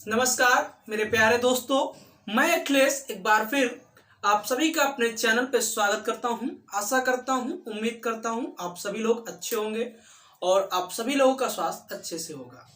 नमस्कार मेरे प्यारे दोस्तों, मैं अखिलेश एक बार फिर आप सभी का अपने चैनल पे स्वागत करता हूं। आशा करता हूं, उम्मीद करता हूं आप सभी लोग अच्छे होंगे और आप सभी लोगों का स्वास्थ्य अच्छे से होगा।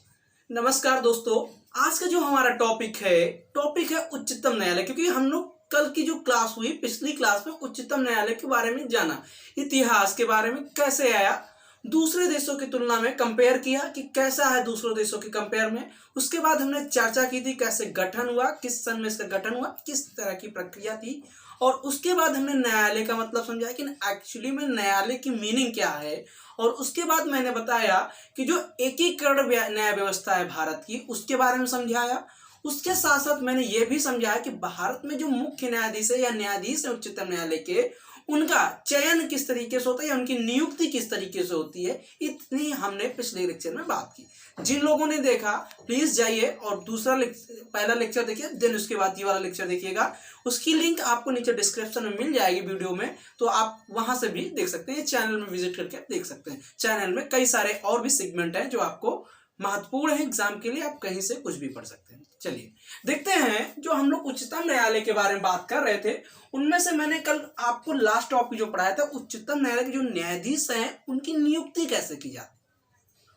नमस्कार दोस्तों, आज का जो हमारा टॉपिक है उच्चतम न्यायालय। क्योंकि हम लोग कल की जो क्लास हुई, पिछली क्लास में उच्चतम न्यायालय के बारे में जाना, इतिहास के बारे में कैसे आया, दूसरे देशों की तुलना में कंपेयर किया कि कैसा है दूसरे देशों के कंपेयर में। उसके बाद हमने चर्चा की थी कैसे गठन हुआ, किस सन में इसका गठन हुआ, किस तरह की प्रक्रिया थी। और उसके बाद हमने न्यायालय का मतलब समझाया कि एक्चुअली में न्यायालय की मीनिंग क्या है। और उसके बाद मैंने बताया कि जो एकीकरण न्याय व्यवस्था है भारत की, उसके बारे में समझाया। उसके साथ साथ मैंने ये भी समझाया कि भारत में जो मुख्य न्यायाधीश है या न्यायाधीश है उच्चतम न्यायालय के, उनका चयन किस तरीके से होता है या उनकी नियुक्ति किस तरीके से होती है। इतनी हमने पिछले लेक्चर में बात की। जिन लोगों ने देखा प्लीज जाइए और पहला लेक्चर देखिए, देन उसके बाद ये वाला लेक्चर देखिएगा। उसकी लिंक आपको नीचे डिस्क्रिप्शन में मिल जाएगी वीडियो में, तो आप वहां से भी देख सकते हैं। चैनल में विजिट करके देख सकते हैं। चैनल में कई सारे और भी सेगमेंट हैं जो आपको महत्वपूर्ण है एग्जाम के लिए, आप कहीं से कुछ भी पढ़ सकते हैं। चलिए देखते हैं, जो हम लोग उच्चतम न्यायालय के बारे में बात कर रहे थे, उनमें से मैंने कल आपको लास्ट टॉपिक जो पढ़ाया था, उच्चतम न्यायालय के जो न्यायाधीश हैं उनकी नियुक्ति कैसे की जाती है,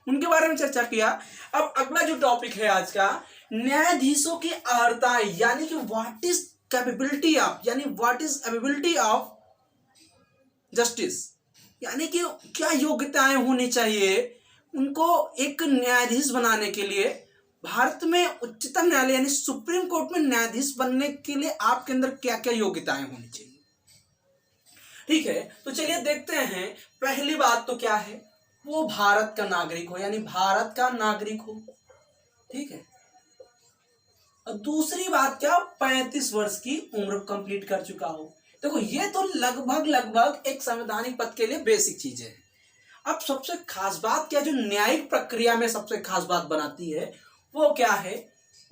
उनके बारे में चर्चा किया। अब अगला जो टॉपिक है आज का, न्यायाधीशों की अर्हताएं, यानी कि व्हाट इज कैपेबिलिटी ऑफ, यानी what is ability of justice, यानी कि क्या योग्यताएं होनी चाहिए उनको एक न्यायाधीश बनाने के लिए। भारत में उच्चतम न्यायालय यानी सुप्रीम कोर्ट में न्यायाधीश बनने के लिए आपके अंदर क्या क्या योग्यताएं होनी चाहिए। ठीक है, तो चलिए देखते हैं। पहली बात तो क्या है, वो भारत का नागरिक हो, यानी भारत का नागरिक हो। ठीक है, और दूसरी बात क्या, 35 वर्ष की उम्र कंप्लीट कर चुका हो। देखो ये तो लगभग एक संवैधानिक पद के लिए बेसिक चीजें हैं। अब सबसे खास बात क्या, जो न्यायिक प्रक्रिया में सबसे खास बात बनाती है वो क्या है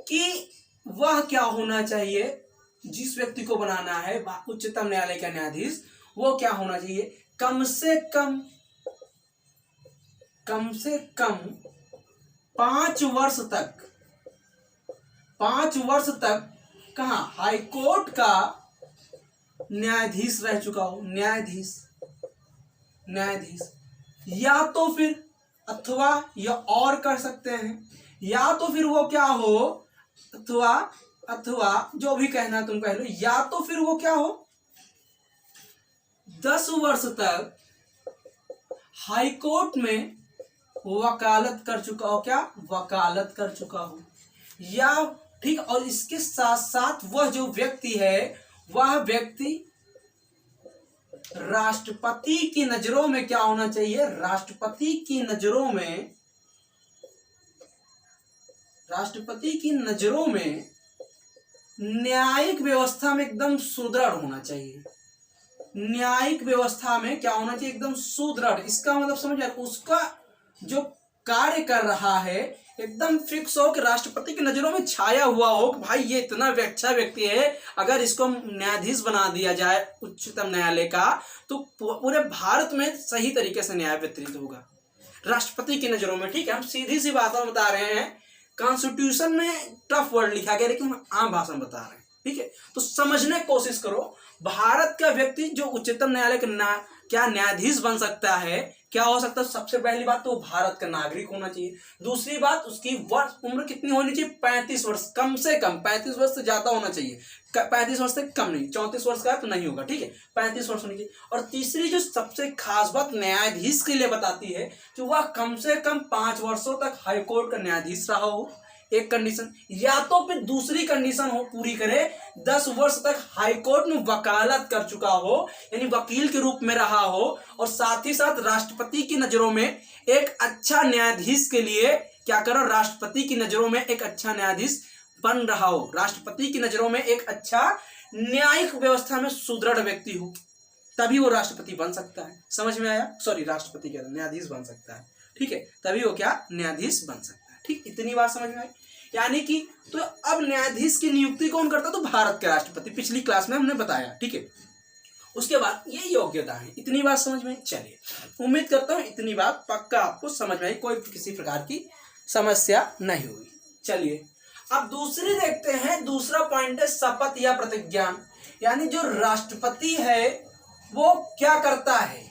कि वह क्या होना चाहिए, जिस व्यक्ति को बनाना है उच्चतम न्यायालय का न्यायाधीश, वो क्या होना चाहिए, कम से कम 5 वर्ष तक कहाँ, हाईकोर्ट का न्यायाधीश रह चुका हो। न्यायाधीश या तो फिर अथवा या और कर सकते हैं, या तो फिर वो क्या हो, अथवा जो भी कहना तुम कह लो, या तो फिर वो क्या हो, 10 वर्ष तक हाईकोर्ट में वकालत कर चुका हो। क्या, वकालत कर चुका हो। या ठीक, और इसके साथ साथ वह जो व्यक्ति है, वह व्यक्ति राष्ट्रपति की नजरों में क्या होना चाहिए, राष्ट्रपति की नजरों में न्यायिक व्यवस्था में एकदम सुदृढ़ होना चाहिए। न्यायिक व्यवस्था में क्या होना चाहिए, एकदम सुदृढ़। इसका मतलब समझ, उसका जो कार्य कर रहा है एकदम फिक्स हो कि राष्ट्रपति की नजरों में छाया हुआ हो कि भाई ये इतना अच्छा व्यक्ति है, अगर इसको न्यायाधीश बना दिया जाए उच्चतम न्यायालय का, तो पूरे भारत में सही तरीके से न्याय वितरित होगा राष्ट्रपति की नजरों में। ठीक है, हम सीधी सी भाषा में बता रहे हैं। कॉन्स्टिट्यूशन में टफ वर्ड लिखा गया, लेकिन हम आम भाषा में बता रहे हैं। ठीक है, तो समझने की कोशिश करो। भारत का व्यक्ति जो उच्चतम न्यायालय का क्या न्यायाधीश बन सकता है, क्या हो सकता है, सबसे पहली बात तो भारत का नागरिक होना चाहिए। दूसरी बात, उसकी उम्र कितनी होनी चाहिए, 35 वर्ष, कम से कम 35 वर्ष से ज्यादा होना चाहिए। 35 वर्ष से कम नहीं, 34 वर्ष का तो नहीं होगा। ठीक है, 35 वर्ष होनी चाहिए। और तीसरी जो सबसे खास बात न्यायाधीश के लिए बताती है कि वह कम से कम 5 वर्षों तक हाईकोर्ट का न्यायाधीश रहा हो, एक कंडीशन। या तो फिर दूसरी कंडीशन हो पूरी करे, 10 वर्ष तक हाईकोर्ट में वकालत कर चुका हो, यानी वकील के रूप में रहा हो, और साथ ही साथ राष्ट्रपति की नजरों में एक अच्छा न्यायाधीश के लिए क्या करो, राष्ट्रपति की नजरों में एक अच्छा न्यायाधीश बन रहा हो, राष्ट्रपति की नजरों में एक अच्छा न्यायिक व्यवस्था में सुदृढ़ व्यक्ति हो, तभी वो राष्ट्रपति बन सकता है। समझ में आया, सॉरी राष्ट्रपति क्या, न्यायाधीश बन सकता है। ठीक है, तभी वो क्या, न्यायाधीश बन सकता है। ठीक, इतनी बात समझ में आई। यानी कि तो अब न्यायाधीश की नियुक्ति कौन करता, तो भारत के राष्ट्रपति, पिछली क्लास में हमने बताया। ठीक है, उसके बाद ये योग्यता है। इतनी बात समझ में। चलिए, उम्मीद करता हूं इतनी बात पक्का आपको समझ में आई, कोई किसी प्रकार की समस्या नहीं हुई। चलिए अब दूसरी देखते हैं, दूसरा पॉइंट है शपथ या प्रतिज्ञा, यानी जो राष्ट्रपति है वो क्या करता है।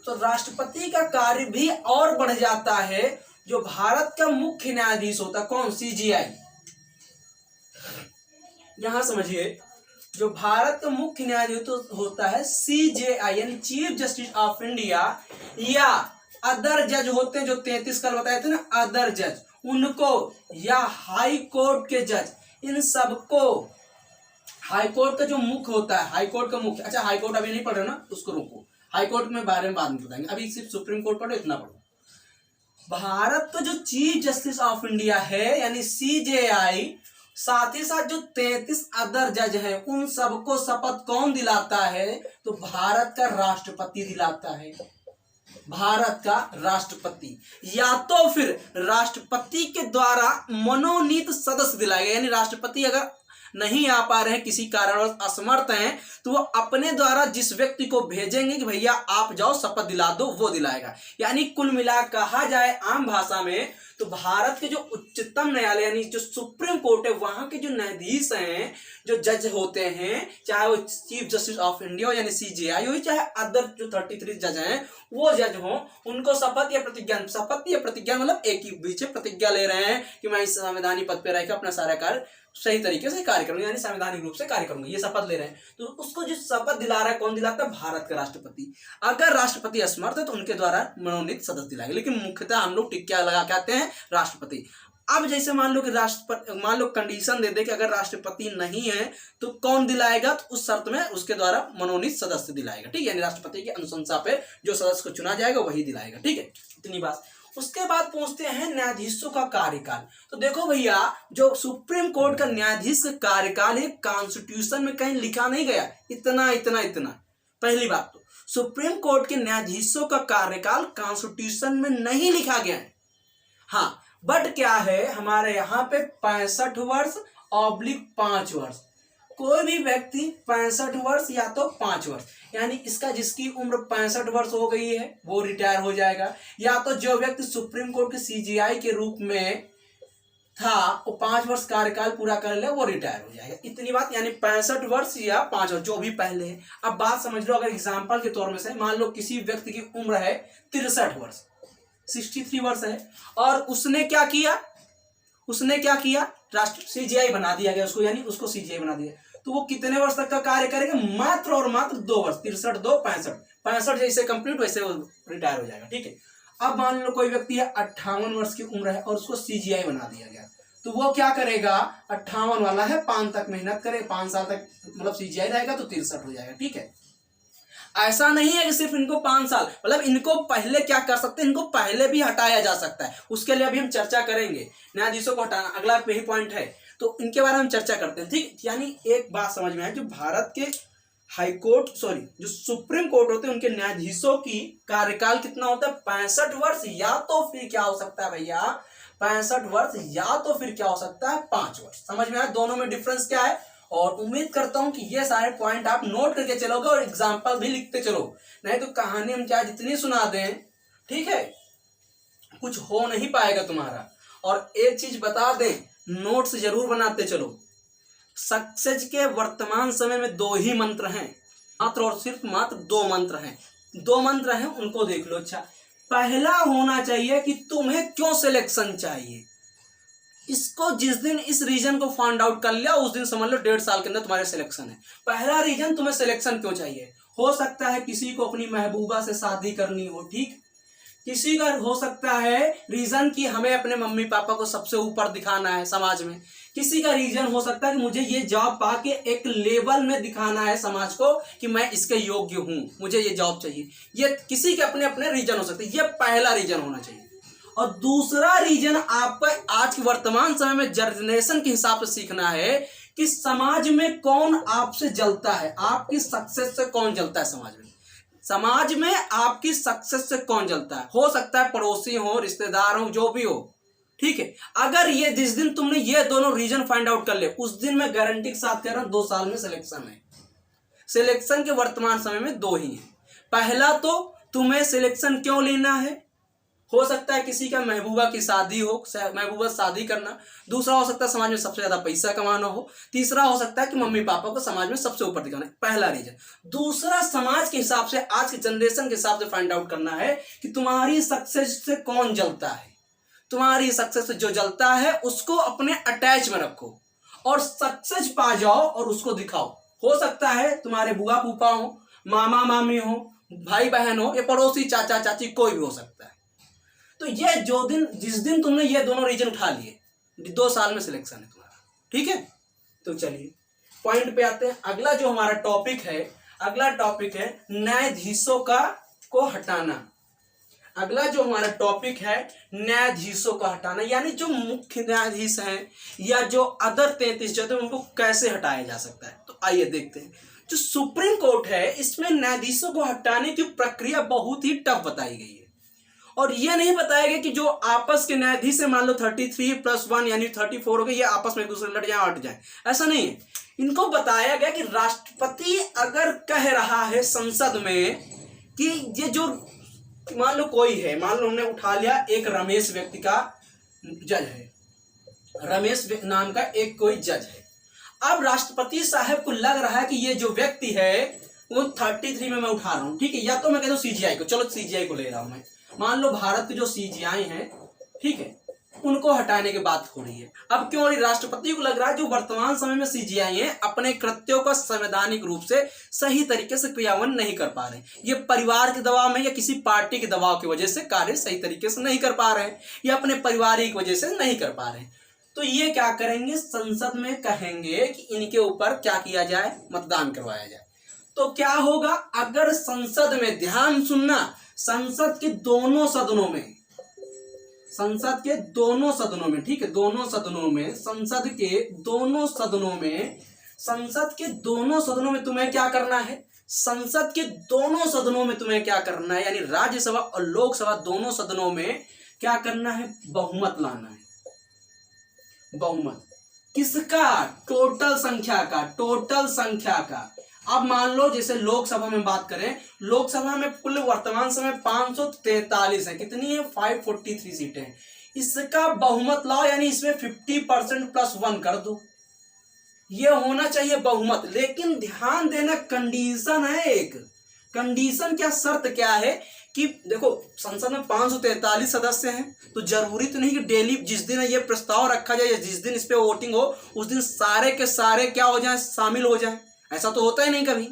तो राष्ट्रपति का कार्य भी और बढ़ जाता है। जो भारत का मुख्य न्यायाधीश होता है कौन, सीजीआई, यहां समझिए, जो भारत का मुख्य न्यायाधीश होता है सीजेआई यानी चीफ जस्टिस ऑफ इंडिया, या अदर जज होते हैं जो 33 कल बताए थे ना, अदर जज, उनको, या हाई कोर्ट के जज, इन सबको, हाई कोर्ट का जो मुख्य होता है, हाई कोर्ट का मुख्य, अच्छा हाई कोर्ट अभी नहीं पढ़ रहे ना, उसको रोको, हाई कोर्ट में बारे में बाद में बताएंगे, अभी सिर्फ सुप्रीम कोर्ट पढ़ो, इतना पढ़ो। भारत का जो चीफ जस्टिस ऑफ इंडिया है यानी सीजेआई, साथ ही साथ जो 33 अदर जज हैं उन सबको शपथ कौन दिलाता है, तो भारत का राष्ट्रपति दिलाता है। भारत का राष्ट्रपति, या तो फिर राष्ट्रपति के द्वारा मनोनीत सदस्य दिलाएगा, यानी राष्ट्रपति अगर नहीं आ पा रहे हैं, किसी कारणवश असमर्थ हैं, तो वो अपने द्वारा जिस व्यक्ति को भेजेंगे कि भैया आप जाओ शपथ दिला दो, वो दिलाएगा। यानी कुल मिलाकर कहा जाए आम भाषा में, तो भारत के जो उच्चतम न्यायालय यानी जो सुप्रीम कोर्ट है, वहां के जो न्यायाधीश हैं, जो जज होते हैं, चाहे वो चीफ जस्टिस ऑफ इंडिया यानी सीजेआई हो, चाहे अदर जो 33 जज हैं वो जज हो, उनको शपथ या प्रतिज्ञा, शपथ या प्रतिज्ञा मतलब एक ही बीच प्रतिज्ञा ले रहे हैं कि मैं इस संवैधानिक पद पर रहकर अपना सारा कार्य सही तरीके से कार्य करूंगा, यानी संवैधानिक रूप से कार्य करूंगा, ये शपथ ले रहे हैं। तो उसको जो शपथ दिला रहा है कौन दिलाता है, भारत का राष्ट्रपति। अगर राष्ट्रपति असमर्थ है तो उनके द्वारा मनोनीत सदस्य दिलाएंगे, लेकिन मुख्यतः हम लोग टिक्का लगा के आते हैं राष्ट्रपति। अब जैसे मान लो कि मान लो कंडीशन दे दे कि अगर राष्ट्रपति नहीं है तो कौन दिलाएगा, तो उस शर्त में उसके द्वारा मनोनीत सदस्य दिलाएगा, ठीक है, यानी राष्ट्रपति की अनुशंसा पे जो सदस्य को चुना जाएगा वही दिलाएगा, ठीक है, इतनी बात। उसके बाद पूछते हैं न्यायाधीशों का कार्यकाल। तो देखो भैया, जो सुप्रीम कोर्ट का न्यायाधीश का कार्यकाल है कॉन्स्टिट्यूशन में कहीं लिखा नहीं गया, इतना इतना इतना। पहली बात तो सुप्रीम कोर्ट के न्यायाधीशों का कार्यकाल कॉन्स्टिट्यूशन में नहीं लिखा गया है। हाँ, बट क्या है, हमारे यहाँ पे 65 वर्ष ऑब्लिक 5 वर्ष, कोई भी व्यक्ति 65 वर्ष या तो 5 वर्ष, यानी इसका जिसकी उम्र 65 वर्ष हो गई है वो रिटायर हो जाएगा, या तो जो व्यक्ति सुप्रीम कोर्ट के सीजीआई के रूप में था वो 5 वर्ष कार्यकाल पूरा कर ले वो रिटायर हो जाएगा, इतनी बात। यानी 65 वर्ष या 5 वर्ष जो भी पहले है। अब बात समझ लो, अगर एग्जाम्पल के तौर में से मान लो किसी व्यक्ति की उम्र है 63 वर्ष, 63 वर्ष है, और उसने क्या किया, राष्ट्र सीजीआई बना दिया गया उसको, यानी उसको सीजीआई बना दिया, तो वो कितने वर्ष तक का कार्य करेगा, मात्र और मात्र 2 वर्ष, 63 2 65 जैसे कंप्लीट वैसे वो रिटायर हो जाएगा, ठीक है। अब मान लो कोई व्यक्ति है 58 वर्ष की उम्र है और उसको सीजीआई बना दिया गया, तो वो क्या करेगा, 58 वाला है 5 तक मेहनत करे, 5 साल तक मतलब सीजीआई रहेगा तो 63 हो जाएगा, ठीक है। ऐसा नहीं है कि सिर्फ इनको 5 साल, मतलब इनको पहले क्या कर सकते हैं, इनको पहले भी हटाया जा सकता है, उसके लिए अभी हम चर्चा करेंगे, न्यायाधीशों को हटाना अगला यही पॉइंट है, तो इनके बारे में हम चर्चा करते हैं, ठीक। यानी एक बात समझ में है, जो भारत के हाई कोर्ट जो सुप्रीम कोर्ट होते हैं उनके न्यायाधीशों की कार्यकाल कितना होता है, 65 वर्ष, या तो फिर क्या हो सकता है भैया, 65 वर्ष या तो फिर क्या हो सकता है 5 वर्ष। समझ में आया दोनों में डिफरेंस क्या है, और उम्मीद करता हूं कि ये सारे पॉइंट आप नोट करके चलोगे और एग्जाम्पल भी लिखते चलो, नहीं तो कहानी हम चाहे जितनी सुना दें, ठीक है, कुछ हो नहीं पाएगा तुम्हारा। और एक चीज बता दें, नोट्स जरूर बनाते चलो। सक्सेस के वर्तमान समय में 2 ही मंत्र हैं, मात्र और सिर्फ मात्र 2 मंत्र हैं, 2 मंत्र हैं, उनको देख लो। अच्छा, पहला होना चाहिए कि तुम्हें क्यों सिलेक्शन चाहिए, इसको जिस दिन इस रीजन को फाइंड आउट कर लिया उस दिन समझ लो 1.5 साल के अंदर तुम्हारे सिलेक्शन है। पहला रीजन, तुम्हें सिलेक्शन क्यों चाहिए, हो सकता है किसी को अपनी महबूबा से शादी करनी हो, ठीक, किसी का हो सकता है रीजन कि हमें अपने मम्मी पापा को सबसे ऊपर दिखाना है समाज में, किसी का रीजन हो सकता है कि मुझे ये जॉब पाके एक लेवल में दिखाना है समाज को कि मैं इसके योग्य हूं, मुझे ये जॉब चाहिए, ये किसी के अपने अपने रीजन हो सकते हैं, ये पहला रीजन होना चाहिए। और दूसरा रीजन आपका आज के वर्तमान समय में जनरेशन के हिसाब से सीखना है कि समाज में कौन आपसे जलता है, आपकी सक्सेस से कौन जलता है समाज में आपकी सक्सेस से कौन जलता है, हो सकता है पड़ोसी हो, रिश्तेदार हो, जो भी हो, ठीक है। अगर ये जिस दिन तुमने ये दोनों रीजन फाइंड आउट कर ले, उस दिन मैं गारंटी के साथ कह रहा हूं 2 साल में सिलेक्शन है। सिलेक्शन के वर्तमान समय में 2 ही है। पहला तो तुम्हें सिलेक्शन क्यों लेना है, हो सकता है किसी का महबूबा की शादी हो, महबूबा शादी करना। दूसरा हो सकता है समाज में सबसे ज्यादा पैसा कमाना हो। तीसरा हो सकता है कि मम्मी पापा को समाज में सबसे ऊपर दिखाना है, पहला रीजन। दूसरा, समाज के हिसाब से, आज के जनरेशन के हिसाब से फाइंड आउट करना है कि तुम्हारी सक्सेस से कौन जलता है। तुम्हारी सक्सेस से जो जलता है उसको अपने अटैच में रखो और सक्सेस पा जाओ और उसको दिखाओ। हो सकता है तुम्हारे बुआ फूफा हो, मामा मामी हो, भाई बहन हो, या पड़ोसी चाचा चाची, कोई भी हो सकता है। तो ये जिस दिन तुमने ये दोनों रीजन उठा लिए, 2 साल में सिलेक्शन है तुम्हारा, ठीक है। तो चलिए पॉइंट पे आते हैं। अगला जो हमारा टॉपिक है, अगला टॉपिक है न्यायाधीशों को हटाना। अगला जो हमारा टॉपिक है न्यायाधीशों का हटाना, यानी जो मुख्य न्यायाधीश हैं या जो अदर 33 जज हैं उनको कैसे हटाया जा सकता है। तो आइए देखते हैं। जो सुप्रीम कोर्ट है इसमें न्यायाधीशों को हटाने की प्रक्रिया बहुत ही टफ बताई गई है और यह नहीं बताया गया कि जो आपस के न्यायाधीश है, मान लो 33+1 यानी 34 हो गए, ये आपस में एक दूसरे लड़ जाए, हट जाए, ऐसा नहीं है। इनको बताया गया कि राष्ट्रपति अगर कह रहा है संसद में कि ये जो, मान लो कोई है, मान लो हमने उठा लिया एक रमेश व्यक्ति का जज है, रमेश नाम का एक कोई जज है। अब राष्ट्रपति साहब को लग रहा है कि ये जो व्यक्ति है वो 33 में मैं उठा रहा हूं, ठीक है, या तो मैं कहता हूं सीजीआई को, चलो सीजीआई को ले रहा हूं मैं। मान लो भारत के जो सीजीआई हैं, ठीक है, उनको हटाने की बात हो रही है। अब क्यों? राष्ट्रपति को लग रहा है जो वर्तमान समय में सीजीआई हैं अपने कृत्यों का संवैधानिक रूप से सही तरीके से क्रियान्वयन नहीं कर पा रहे हैं। ये परिवार के दबाव में या किसी पार्टी के दबाव की वजह से कार्य सही तरीके से नहीं कर पा रहे हैं या अपने पारिवारिक वजह से नहीं कर पा रहे हैं। तो ये क्या करेंगे, संसद में कहेंगे कि इनके ऊपर क्या किया जाए, मतदान करवाया जाए। तो क्या होगा, अगर संसद में, ध्यान सुनना, संसद के दोनों सदनों में, संसद के दोनों सदनों में, ठीक है, दोनों सदनों में, संसद के दोनों सदनों में, संसद के दोनों सदनों में तुम्हें क्या करना है, संसद के दोनों सदनों में तुम्हें क्या करना है, यानी राज्यसभा और लोकसभा दोनों सदनों में क्या करना है, बहुमत लाना है। बहुमत किसका, टोटल संख्या का, टोटल संख्या का। अब मान लो जैसे लोकसभा में बात करें, लोकसभा में कुल वर्तमान समय 543 है, कितनी है, 543 सीटें। इसका बहुमत लाओ, यानी इसमें 50% +1 कर दो, ये होना चाहिए बहुमत। लेकिन ध्यान देना, कंडीशन है एक, कंडीशन क्या, शर्त क्या है कि देखो संसद में 543 सदस्य हैं, तो जरूरी तो नहीं कि डेली जिस दिन ये प्रस्ताव रखा जाए या जिस दिन इस पे वोटिंग हो उस दिन सारे के सारे क्या हो जाएं, शामिल हो जाएं। ऐसा तो होता ही नहीं, कभी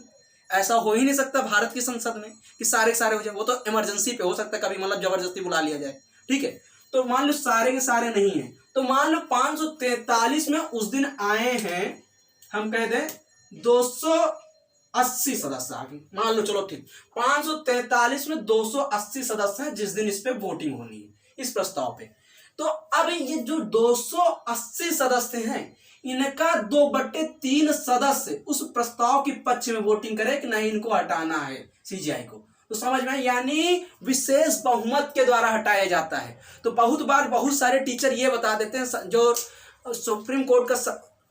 ऐसा हो ही नहीं सकता भारत की संसद में कि सारे के सारे हो जाए। वो तो इमरजेंसी पे हो सकता है, कभी मतलब जबरदस्ती बुला लिया जाए, ठीक है। तो मान लो सारे के सारे नहीं है, तो मान लो 543 में उस दिन आए हैं, हम कह दें 280 सदस्य आ गए, मान लो, चलो ठीक, 543 में 280 सदस्य हैं जिस दिन इस पे वोटिंग होनी है इस प्रस्ताव पे। तो अब ये जो 280 सदस्य हैं, इनका 2/3 सदस्य उस प्रस्ताव के पक्ष में वोटिंग करे कि नहीं इनको हटाना है सीजीआई को। तो समझ में, यानी विशेष बहुमत के द्वारा हटाया जाता है। तो बहुत बार बहुत सारे टीचर ये बता देते हैं, जो सुप्रीम कोर्ट का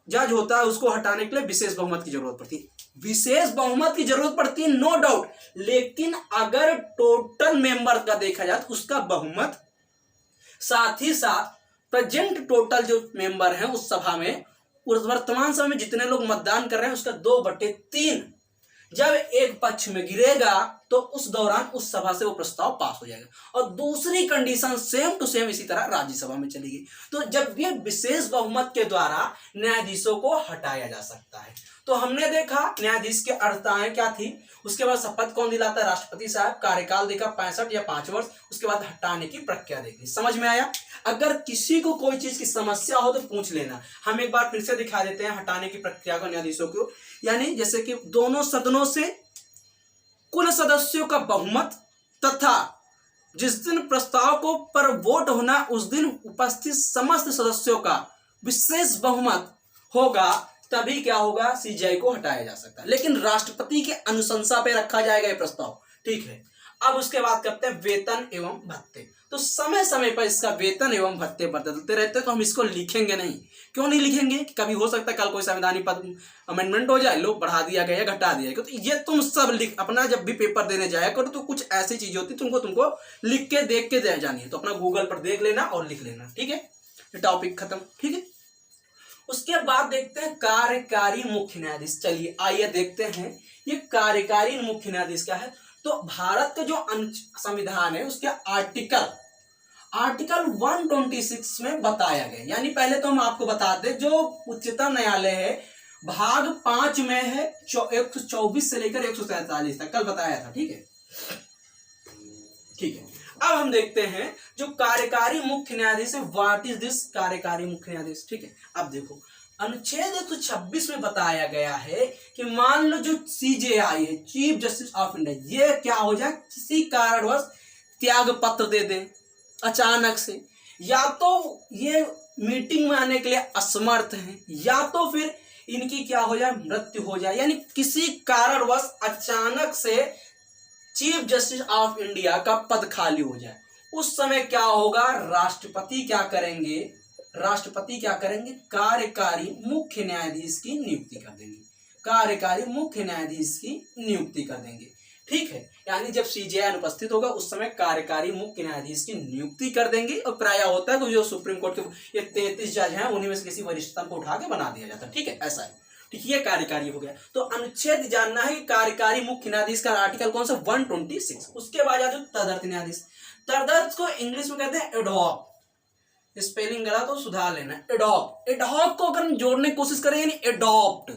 जज होता है उसको हटाने के लिए विशेष बहुमत की जरूरत पड़ती है। विशेष बहुमत की जरूरत पड़ती है, नो डाउट, लेकिन अगर टोटल मेंबर का देखा जाए तो उसका बहुमत, साथ ही साथ प्रेजेंट टोटल जो मेंबर हैं उस सभा में, उस वर्तमान समय में जितने लोग मतदान कर रहे हैं उसका 2/3 जब एक पक्ष में गिरेगा तो उस दौरान उस सभा से वो प्रस्ताव पास हो जाएगा। और दूसरी कंडीशन सेम टू सेम इसी तरह राज्यसभा में चलेगी। तो जब ये विशेष बहुमत के द्वारा न्यायाधीशों को हटाया जा सकता है। तो हमने देखा न्यायाधीश की अर्हताएं क्या थी, उसके बाद शपथ कौन दिलाता है, राष्ट्रपति साहब, कार्यकाल देखा 65 या 5 वर्ष, उसके बाद हटाने की प्रक्रिया देखी। समझ में आया? अगर किसी को कोई चीज की समस्या हो तो पूछ लेना, हम एक बार फिर से दिखा देते हैं हटाने की प्रक्रिया को न्यायाधीशों को। यानी जैसे कि दोनों सदनों से कुल सदस्यों का बहुमत तथा जिस दिन प्रस्ताव को पर वोट होना उस दिन उपस्थित समस्त सदस्यों का विशेष बहुमत होगा, तभी क्या होगा, सीजीआई को हटाया जा सकता है। लेकिन राष्ट्रपति के अनुशंसा पे रखा जाएगा ये प्रस्ताव, ठीक है। अब उसके बाद करते हैं वेतन एवं भत्ते। तो समय समय पर इसका वेतन एवं भत्ते बदलते रहते, तो हम इसको लिखेंगे नहीं। क्यों नहीं लिखेंगे कि कभी हो सकता है कल कोई संवैधानिक पद अमेंडमेंट हो जाए, लोग बढ़ा दिया गया या घटा दिया गया, तो ये तुम सब लिख अपना जब भी पेपर देने जाया करो तो कुछ ऐसी चीजें होती तुमको लिख के देख के दे जानी है, तो अपना गूगल पर देख लेना और लिख लेना, ठीक है। टॉपिक खत्म, ठीक है। उसके बाद देखते हैं कार्यकारी मुख्य न्यायाधीश। चलिए आइए देखते हैं ये कार्यकारी मुख्य न्यायाधीश क्या है। तो भारत का जो संविधान है उसके आर्टिकल 126 में बताया गया, यानी पहले तो हम आपको बता दें जो उच्चतम न्यायालय है भाग 5 में है 124 से लेकर 147 तक, कल बताया था, ठीक है, ठीक है। अब हम देखते हैं जो कार्यकारी मुख्य न्यायाधीश है, व्हाट इज दिस कार्यकारी मुख्य न्यायाधीश, ठीक है। अब देखो अनुच्छेद 126 में बताया गया है कि मान लो जो CJI है, चीफ जस्टिस ऑफ इंडिया, ये क्या हो जाए, किसी कारणवश त्याग पत्र दे दे अचानक से, या तो ये मीटिंग में आने के लिए असमर्थ हैं, या तो फिर इनकी क्या हो जाए, मृत्यु हो जाए, यानी किसी कारणवश अचानक से चीफ जस्टिस ऑफ इंडिया का पद खाली हो जाए, उस समय क्या होगा, राष्ट्रपति क्या करेंगे, कार्यकारी मुख्य न्यायाधीश की नियुक्ति कर देंगे, कार्यकारी मुख्य न्यायाधीश की नियुक्ति कर देंगे, ठीक है। यानी जब CJI अनुपस्थित होगा उस समय कार्यकारी मुख्य न्यायाधीश की नियुक्ति कर देंगे, और प्राय होता है कि जो सुप्रीम कोर्ट के ये 33 जज हैं उन्हीं में से किसी वरिष्ठतम को उठा के बना दिया जाता है, ठीक है, ऐसा है, ठीक, ये कार्यकारी हो गया। तो अनुच्छेद जानना है कि कार्यकारी मुख्य न्यायाधीश का आर्टिकल कौन सा, 126। उसके बाद आ जाओ तदर्थ न्यायाधीश। तदर्थ को इंग्लिश में कहते हैं एडहॉक, स्पेलिंग गलत तो सुधार लेना, एडॉप्ट। एडॉप्ट को अगर हम जोड़ने की कोशिश करें यानी adopt,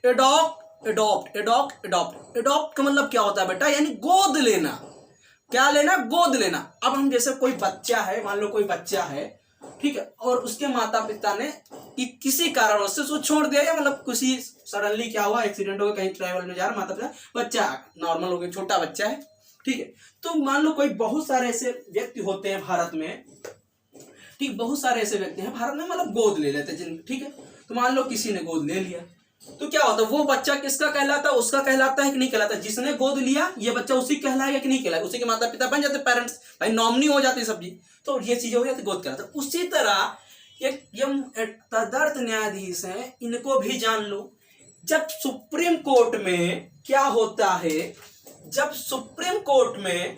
adopt, adopt, adopt, adopt. Adopt का मतलब क्या होता है बेटा, यानी गोद लेना। क्या लेना, गोद लेना। अब हम जैसे कोई बच्चा है, मान लो कोई बच्चा है, ठीक है, और उसके माता पिता ने किसी कारणवश से उसको छोड़ दिया, या मतलब किसी सडनली क्या हुआ, एक्सीडेंट हो गया, कहीं ट्रैवल में जा रहा, माता पिता, बच्चा नॉर्मल हो गया, छोटा बच्चा है, ठीक है। तो मान लो कोई बहुत सारे ऐसे व्यक्ति होते हैं भारत में, ठीक, बहुत सारे ऐसे व्यक्ति हैं भारत में, मतलब गोद ले लेते हैं, ठीक है। तो मान लो किसी ने गोद ले लिया, तो क्या होता है, वो बच्चा किसका कहलाता है, उसका कहलाता है कि नहीं कहलाता, जिसने गोद लिया ये बच्चा उसी कहलाएगा कि नहीं कहलाएगा, उसी के माता पिता बन जाते, पेरेंट्स, भाई नॉमिनी हो जाती सब्जी, तो ये चीजें हो जाती, गोद कहलाता। उसी तरह ये तदर्थ न्यायाधीश है, इनको भी जान लो। जब सुप्रीम कोर्ट में क्या होता है, जब सुप्रीम कोर्ट में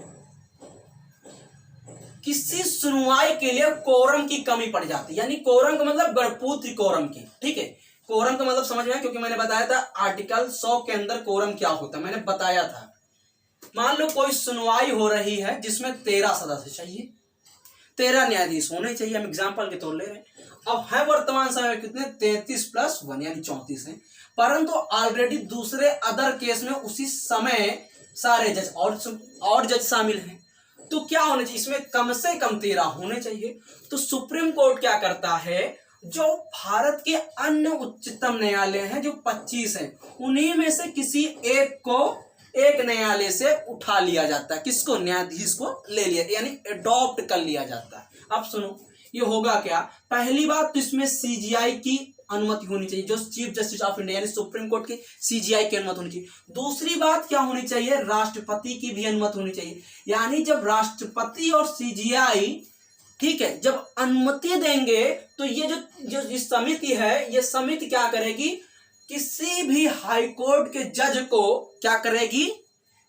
किसी सुनवाई के लिए कोरम की कमी पड़ जाती है, यानी कोरम का मतलब गणपूत्र कोरम की, ठीक है, कोरम का मतलब समझ में आया, क्योंकि मैंने बताया था आर्टिकल 100 के अंदर कोरम क्या होता है, मैंने बताया था। मान लो कोई सुनवाई हो रही है जिसमें 13 सदस्य चाहिए, 13 न्यायाधीश होने चाहिए, हम एग्जाम्पल के तौर ले रहे हैं। अब है वर्तमान समय में कितने, 33 + 1 यानी 34 है, परंतु ऑलरेडी दूसरे अदर केस में उसी समय सारे जज और जज शामिल हैं, तो क्या होना चाहिए, इसमें कम से कम 13 होने चाहिए। तो सुप्रीम कोर्ट क्या करता है, जो भारत के अन्य उच्चतम न्यायालय हैं जो 25 हैं, उन्हीं में से किसी एक को एक न्यायालय से उठा लिया जाता है, किसको, न्यायाधीश को ले लिया, यानी अडॉप्ट कर लिया जाता है। अब सुनो ये होगा क्या, पहली बात तो इसमें CJI की अनुमति होनी चाहिए, जो चीफ जस्टिस ऑफ इंडिया यानी सुप्रीम कोर्ट की CJI की अनुमति होनी चाहिए। दूसरी बात क्या होनी चाहिए, राष्ट्रपति की भी अनुमति होनी चाहिए, यानी जब राष्ट्रपति और CJI, ठीक है, जब अनुमति देंगे तो ये जो इस समिति है, ये समिति क्या करेगी, किसी भी हाई कोर्ट के जज को क्या करेगी,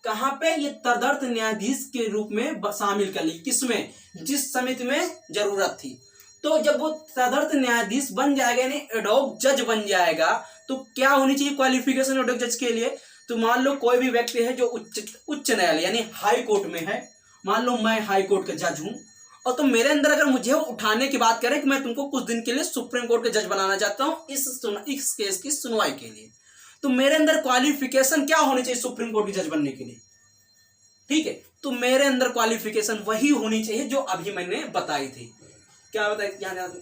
कहां पे, ये तदर्थ न्यायाधीश के रूप में शामिल कर ली, किसमें, जिस समिति में जरूरत थी। तो जब वो तदर्थ न्यायाधीश बन जाएगा यानी एडहॉक जज बन जाएगा, तो क्या होनी चाहिए क्वालिफिकेशन एडहॉक जज के लिए। तो मान लो कोई भी व्यक्ति है जो उच्च न्यायालय यानी हाई कोर्ट में है, मान लो मैं हाई कोर्ट का जज हूं, और तो मेरे अंदर अगर मुझे उठाने की बात करें कि मैं तुमको कुछ दिन के लिए सुप्रीम कोर्ट के जज बनाना चाहता हूं इस केस की सुनवाई के लिए, तो मेरे अंदर क्वालिफिकेशन क्या होनी चाहिए सुप्रीम कोर्ट के जज बनने के लिए, ठीक है। तो मेरे अंदर क्वालिफिकेशन वही होनी चाहिए जो अभी मैंने बताई थी, क्या बताई,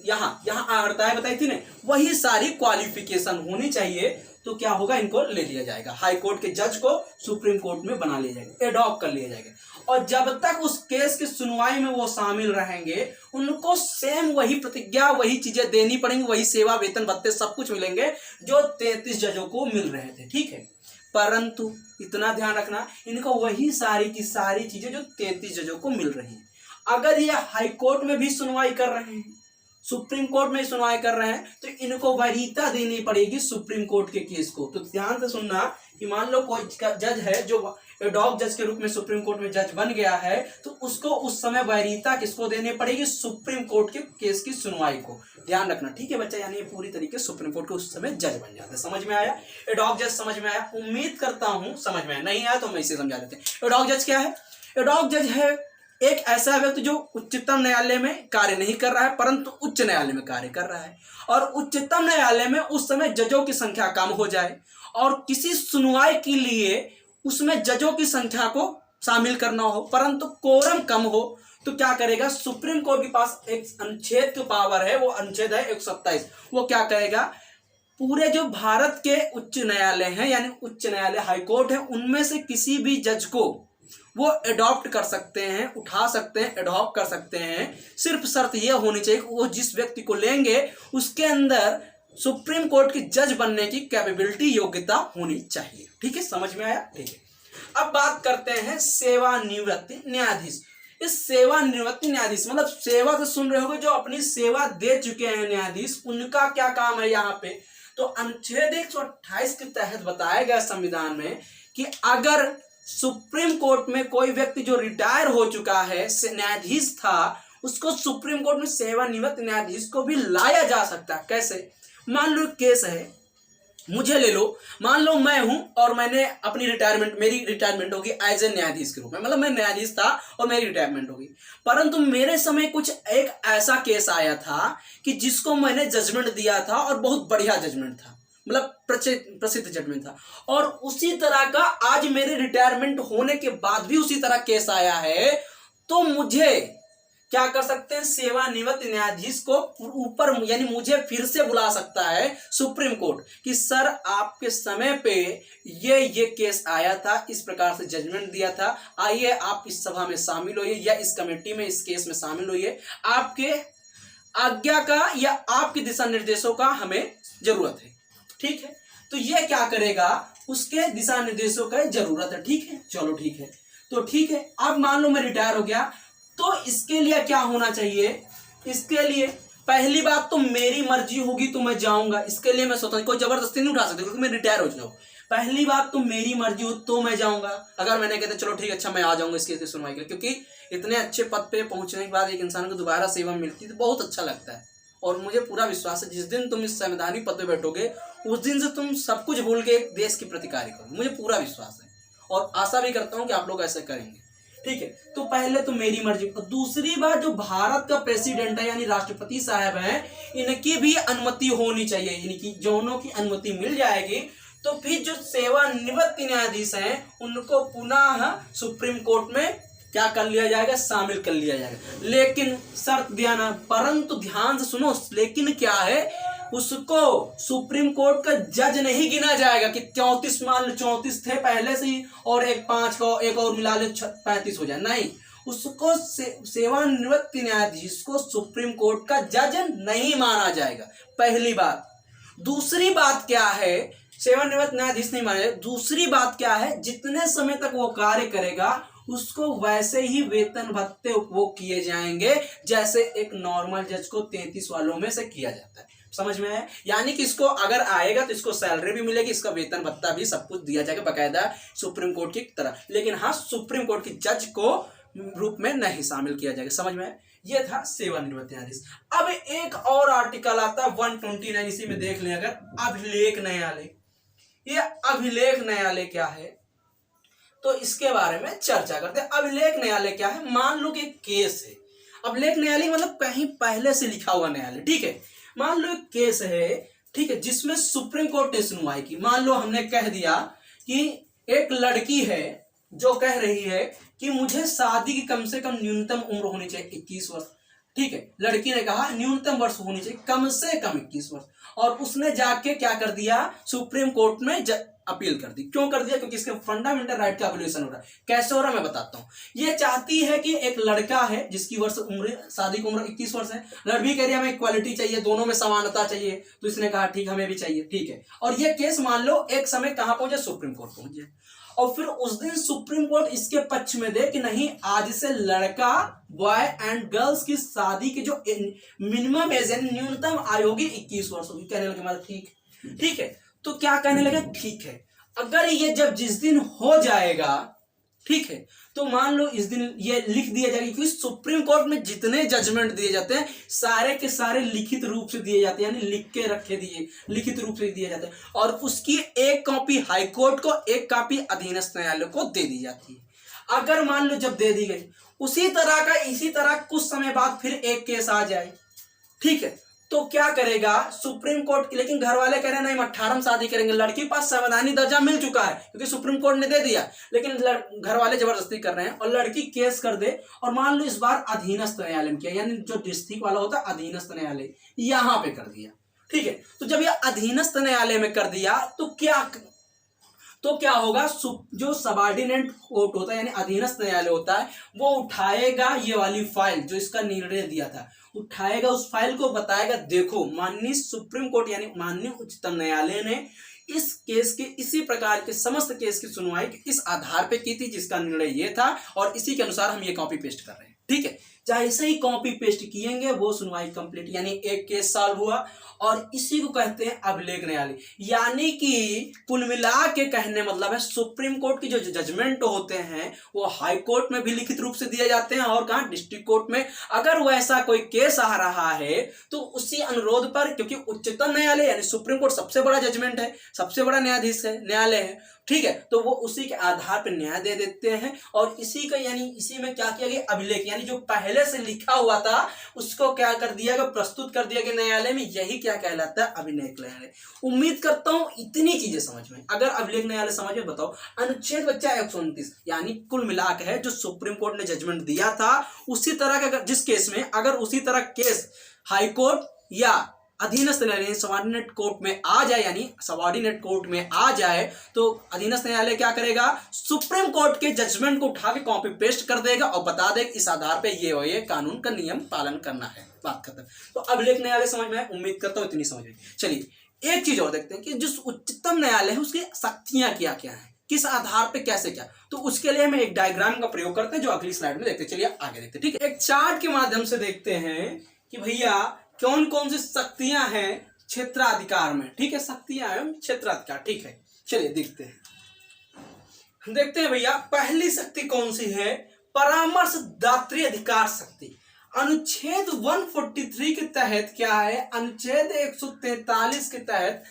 यहाँ बताई थी ना, वही सारी क्वालिफिकेशन होनी चाहिए। तो क्या होगा, इनको ले लिया जाएगा, हाई कोर्ट के जज को सुप्रीम कोर्ट में बना लिया जाएगा, एडॉप्ट कर लिया जाएगा, और जब तक उस केस की सुनवाई में वो शामिल रहेंगे उनको सेम वही प्रतिज्ञा, वही चीजें देनी पड़ेंगी, वही सेवा, वेतन, भत्ते सब कुछ मिलेंगे जो 33 जजों को मिल रहे थे, ठीक है। परंतु इतना ध्यान रखना, इनको वही सारी की सारी चीजें जो 33 जजों को मिल रही है। अगर ये हाई कोर्ट में भी सुनवाई कर रहे हैं, सुप्रीम कोर्ट में सुनवाई कर रहे हैं, तो इनको वरीयता देनी पड़ेगी सुप्रीम कोर्ट के केस को। तो ध्यान से सुनना कि मान लो कोई जज है जो एडॉक जज के रूप में सुप्रीम कोर्ट में जज बन गया है, तो उसको उस समय वरीयता किसको देनी पड़ेगी? सुप्रीम कोर्ट के केस की सुनवाई को। ध्यान रखना, ठीक है बच्चा, यानी ये पूरी तरीके सुप्रीम कोर्ट के उस समय जज बन जाते हैं। समझ में आया? एडॉक जज समझ में आया? उम्मीद करता हूं समझ में आया। नहीं आया तो हम इसे समझा देते हैं। एडॉक जज क्या है? एडॉक जज है एक ऐसा व्यक्ति जो उच्चतम न्यायालय में कार्य नहीं कर रहा है, परंतु उच्च न्यायालय में कार्य कर रहा है, और उच्चतम न्यायालय में उस समय जजों की संख्या कम हो जाए और किसी सुनवाई के लिए उसमें जजों की संख्या को शामिल करना हो, परंतु कोरम कम हो, तो क्या करेगा? सुप्रीम कोर्ट के पास एक अनुच्छेद की पावर है, वो अनुच्छेद है 127। वो क्या करेगा? पूरे जो भारत के उच्च न्यायालय हैं, यानी उच्च न्यायालय हाई कोर्ट है, उनमें से किसी भी जज को वो एडॉप्ट कर सकते हैं, उठा सकते हैं, एडॉप्ट कर सकते हैं। सिर्फ शर्त यह होनी चाहिए कि वो जिस व्यक्ति को लेंगे उसके अंदर सुप्रीम कोर्ट की जज बनने की कैपेबिलिटी, योग्यता होनी चाहिए। ठीक है, समझ में आया? ठीक है। अब बात करते हैं सेवानिवृत्त न्यायाधीश। इस सेवानिवृत्त न्यायाधीश मतलब सेवा से सुन रहे होगे, जो अपनी सेवा दे चुके हैं न्यायाधीश, उनका क्या काम है यहाँ पे? तो अनुच्छेद 128 के तहत बताया गया संविधान में कि अगर सुप्रीम कोर्ट में कोई व्यक्ति जो रिटायर हो चुका है, न्यायाधीश था, उसको सुप्रीम कोर्ट में सेवानिवृत्त न्यायाधीश को भी लाया जा सकता है। कैसे? मान लो केस है, मुझे ले लो, मान लो मैं हूं और मैंने अपनी मेरी रिटायरमेंट होगी एज ए न्यायाधीश के रूप में, मतलब मैं न्यायाधीश था और मेरी रिटायरमेंट होगी, परंतु मेरे समय कुछ एक ऐसा केस आया था कि जिसको मैंने जजमेंट दिया था और बहुत बढ़िया जजमेंट था, मतलब प्रसिद्ध जजमेंट था, और उसी तरह का आज मेरे रिटायरमेंट होने के बाद भी उसी तरह केस आया है, तो मुझे क्या कर सकते हैं? सेवानिवृत्त न्यायाधीश को ऊपर, यानी मुझे फिर से बुला सकता है सुप्रीम कोर्ट कि सर आपके समय पे ये केस आया था, इस प्रकार से जजमेंट दिया था, आइए आप इस सभा में शामिल होइए या इस कमेटी में इस केस में शामिल होइए, आपके आज्ञा का या आपके दिशा निर्देशों का हमें जरूरत है। ठीक है, तो ये क्या करेगा? उसके दिशा निर्देशों का जरूरत है। ठीक है, चलो ठीक है, तो ठीक है। अब मान लो मैं रिटायर हो गया, तो इसके लिए क्या होना चाहिए? इसके लिए पहली बात तो मेरी मर्जी होगी तो मैं जाऊंगा, इसके लिए मैं स्वतंत्र, कोई जबरदस्ती नहीं उठा सकता क्योंकि मैं रिटायर हो जाऊँ। पहली बात तो मेरी मर्जी हो तो मैं जाऊंगा। अगर मैंने कहते चलो ठीक अच्छा मैं आ जाऊंगा इसके केस सुनवाई के लिए, क्योंकि इतने अच्छे पद पे पहुंचने के बाद एक इंसान को दोबारा सेवा मिलती है तो बहुत अच्छा लगता है। और मुझे पूरा विश्वास है जिस दिन तुम इस संवैधानिक पद पे बैठोगे उस दिन से तुम सब कुछ भूल के एक देश के प्रति कार्य करोगे, मुझे पूरा विश्वास है और आशा भी करता हूं कि आप लोग ऐसा करेंगे। ठीक है, तो पहले तो मेरी मर्जी। और दूसरी बात, जो भारत का प्रेसिडेंट है यानी राष्ट्रपति साहब हैं, इनकी भी अनुमति होनी चाहिए, इनकी दोनों की अनुमति मिल जाएगी तो फिर जो सेवानिवृत्त न्यायाधीश हैं उनको पुनः सुप्रीम कोर्ट में क्या कर लिया जाएगा? शामिल कर लिया जाएगा। लेकिन शर्त देना, परंतु ध्यान से सुनो, लेकिन क्या है? उसको सुप्रीम कोर्ट का जज नहीं गिना जाएगा कि 34, मान लो 34 थे पहले से ही और एक 5 को एक और मिला ले 35 हो जाए, नहीं, उसको सेवानिवृत्त न्यायाधीश को सुप्रीम कोर्ट का जज नहीं माना जाएगा, पहली बात। दूसरी बात क्या है? सेवानिवृत्त न्यायाधीश नहीं माना जाएगा। दूसरी बात क्या है? जितने समय तक वो कार्य करेगा उसको वैसे ही वेतन भत्ते उपभोग किए जाएंगे जैसे एक नॉर्मल जज को 33 वालों में से किया जाता है। समझ में है? यानी कि इसको अगर आएगा तो इसको सैलरी भी मिलेगी, इसका वेतन भत्ता भी सब कुछ दिया जाएगा बकायदा सुप्रीम कोर्ट की तरह। लेकिन हाँ, सुप्रीम कोर्ट की जज को रूप में नहीं शामिल किया जाएगा। समझ में? ये था सेवानिवृत्त न्यायाधीश। अब एक और आर्टिकल आता है 129, इसी में देख लें अगर, अभिलेख न्यायालय। ये अभिलेख न्यायालय क्या है तो इसके बारे में चर्चा करते हैं। अभिलेख न्यायालय क्या है? मान लो कि एक केस है, अभिलेख न्यायालय मतलब कहीं पहले से लिखा हुआ न्यायालय। ठीक है, मान लो एक केस है, ठीक है, जिसमें सुप्रीम कोर्ट ने सुनवाई की। मान लो हमने कह दिया कि एक लड़की है जो कह रही है कि मुझे शादी की कम से कम न्यूनतम उम्र होनी चाहिए 21 वर्ष। ठीक है, लड़की ने कहा न्यूनतम वर्ष होनी चाहिए कम से कम 21 वर्ष, और उसने जाके क्या कर दिया? सुप्रीम कोर्ट में अपील कर दी। क्यों कर दिया? क्योंकि इसके फंडामेंटल राइट का एवोल्यूशन हो रहा है। कैसे हो रहा है मैं बताता हूँ। ये चाहती है कि एक लड़का है जिसकी शादी की उम्र 21 वर्ष है, लड़की कह रही है हमें इक्वालिटी चाहिए, दोनों में समानता चाहिए, तो इसने कहा ठीक हमें भी चाहिए। ठीक है, और ये केस मान लो एक समय कहां पहुंचे? सुप्रीम कोर्ट पहुंचे। और फिर उस दिन सुप्रीम कोर्ट इसके पक्ष में दे कि नहीं, आज से लड़का बॉय एंड गर्ल्स की शादी की जो मिनिमम एज यानी न्यूनतम आयु होगी 21 वर्ष होगी। कहने लगे मतलब ठीक है। तो क्या कहने लगे, ठीक है, अगर ये जब जिस दिन हो जाएगा, ठीक है, तो मान लो इस दिन ये लिख दिया जाएगा, क्योंकि सुप्रीम कोर्ट में जितने जजमेंट दिए जाते हैं सारे के सारे लिखित रूप से दिए जाते हैं, यानी लिख के रखे दिए, लिखित रूप से दिए जाते हैं, और उसकी एक कॉपी हाई कोर्ट को, एक कॉपी अधीनस्थ न्यायालय को दे दी जाती है। अगर मान लो जब दे दी गई, इसी तरह कुछ समय बाद फिर एक केस आ जाए, ठीक है, तो क्या करेगा सुप्रीम कोर्ट, लेकिन घर वाले कह रहे हैं नहीं, 18 में शादी करेंगे, लड़की के पास संवैधानिक दर्जा मिल चुका है क्योंकि सुप्रीम कोर्ट ने दे दिया, लेकिन घर वाले जबरदस्ती कर रहे हैं और लड़की केस कर दे, और मान लो इस बार अधीनस्थ न्यायालय में किया, यानी जो डिस्ट्रिक्ट वाला होता है अधीनस्थ न्यायालय, यहां पे कर दिया, ठीक है। तो जब यह अधीनस्थ न्यायालय में कर दिया तो क्या होगा, जो सबऑर्डिनेट कोर्ट होता है यानी अधीनस्थ न्यायालय होता है, वो उठाएगा ये वाली फाइल जो इसका निर्णय दिया था, उठाएगा उस फाइल को, बताएगा देखो माननीय सुप्रीम कोर्ट यानी माननीय उच्चतम न्यायालय ने इस केस के इसी प्रकार के समस्त केस की सुनवाई इस आधार पे की थी जिसका निर्णय ये था, और इसी के अनुसार हम ये कॉपी पेस्ट कर रहे हैं, ठीक है। जैसे ही कॉपी पेस्ट किएंगे वो सुनवाई कंप्लीट, यानी एक केस सॉल्व हुआ, और इसी को कहते हैं अभिलेख न्यायालय। यानी कि कुल मिला के कहने मतलब है सुप्रीम कोर्ट की जो जजमेंट होते हैं वो हाई कोर्ट में भी लिखित रूप से दिए जाते हैं, और कहाँ, डिस्ट्रिक्ट कोर्ट में। अगर वैसा कोई केस आ रहा है तो उसी अनुरोध पर, क्योंकि उच्चतम न्यायालय यानी सुप्रीम कोर्ट सबसे बड़ा जजमेंट है, सबसे बड़ा न्यायाधीश है, न्यायालय है, ठीक है, तो वो उसी के आधार पर न्याय दे देते हैं, और इसी का यानी इसी में क्या किया गया, अभिलेख, यानी जो पहले से लिखा हुआ था उसको क्या कर दिया गया, प्रस्तुत कर दिया गया न्यायालय में, यही क्या कहलाता है, अभिलेख न्यायालय। उम्मीद करता हूं इतनी चीजें समझ में। अगर अभिलेख न्यायालय समझ में, बताओ अनुच्छेद बच्चा 129 यानी कुल मिलाकर है जो सुप्रीम कोर्ट ने जजमेंट दिया था, उसी तरह का जिस केस में अगर उसी तरह केस हाई कोर्ट या अधीनस्थ न्यायालय सबऑर्डिनेट कोर्ट में आ जाए, यानी सबऑर्डिनेट कोर्ट में आ जाए, तो अधीनस्थ न्यायालय क्या करेगा, सुप्रीम कोर्ट के जजमेंट को उठा के कॉपी पेस्ट कर देगा और बता देगा इस आधार पे ये कानून का नियम पालन करना है, बात खत्म। तो अभिलेख न्यायालय समझ में, उम्मीद करता हूं इतनी समझ में। चलिए एक चीज और देखते हैं कि जो उच्चतम न्यायालय है उसकी शक्तियां क्या क्या है, किस आधार पे कैसे क्या, तो उसके लिए हम एक डायग्राम का प्रयोग करते हैं जो अगली स्लाइड में देखते हैं। चलिए आगे देखते हैं, ठीक है। एक चार्ट के माध्यम से देखते हैं कि भैया कौन कौन सी शक्तियां हैं क्षेत्राधिकार में, ठीक है, शक्तियां हैं क्षेत्राधिकार, ठीक है। चलिए देखते हैं भैया पहली शक्ति कौन सी है, परामर्शदात्री अधिकार शक्ति। अनुच्छेद 143 के तहत क्या है, अनुच्छेद 143 के तहत